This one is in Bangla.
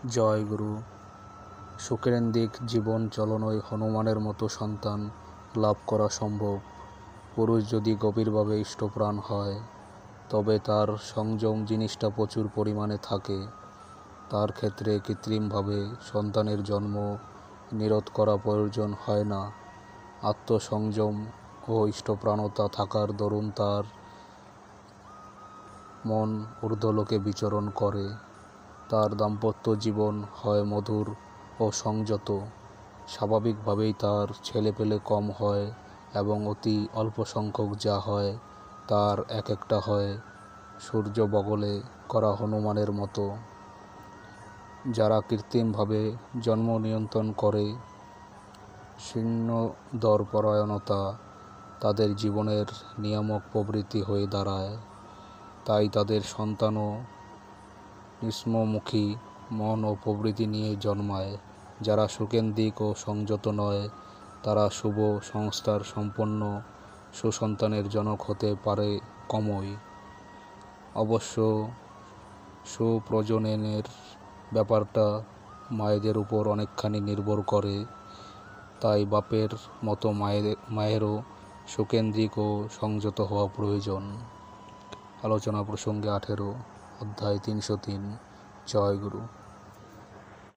জয় গুরু। সুকেন্দ্রিক জীবন চলনই হনুমানের মতো সন্তান লাভ করা সম্ভব। পুরুষ যদি গভীরভাবে ইষ্টপ্রাণ হয়, তবে তার সংযম জিনিসটা প্রচুর পরিমাণে থাকে। তার ক্ষেত্রে কৃত্রিমভাবে সন্তানের জন্ম নিরোধ করা প্রয়োজন হয় না। আত্মসংযম ও ইষ্টপ্রাণতা থাকার দরুন তার মন ঊর্ধ্বলোকে বিচরণ করে। তার দাম্পত্য জীবন হয় মধুর ও সংযত। স্বাভাবিকভাবেই তার ছেলেপেলে কম হয় এবং অতি অল্প সংখ্যক যা হয় তার এক একটা হয় সূর্য বগলে করা হনুমানের মতো। যারা কৃত্রিমভাবে জন্ম নিয়ন্ত্রণ করে শূন্যদরপরায়ণতা তাদের জীবনের নিয়ামক প্রবৃত্তি হয়ে দাঁড়ায়। তাই তাদের সন্তানও নিম্নমুখী মন ও প্রবৃত্তি নিয়ে জন্মায়। যারা সুকেন্দ্রিক ও সংযত নয়, তারা শুভ সংস্কার সম্পন্ন সুসন্তানের জনক হতে পারে কমই। অবশ্য সুপ্রজননের ব্যাপারটা মায়েদের উপর অনেকখানি নির্ভর করে। তাই বাপের মতো মায়েরও সুকেন্দ্রিক ও সংযত হওয়া প্রয়োজন। আলোচনা প্রসঙ্গে 18 অধ্যায় 303। জয় গুরু।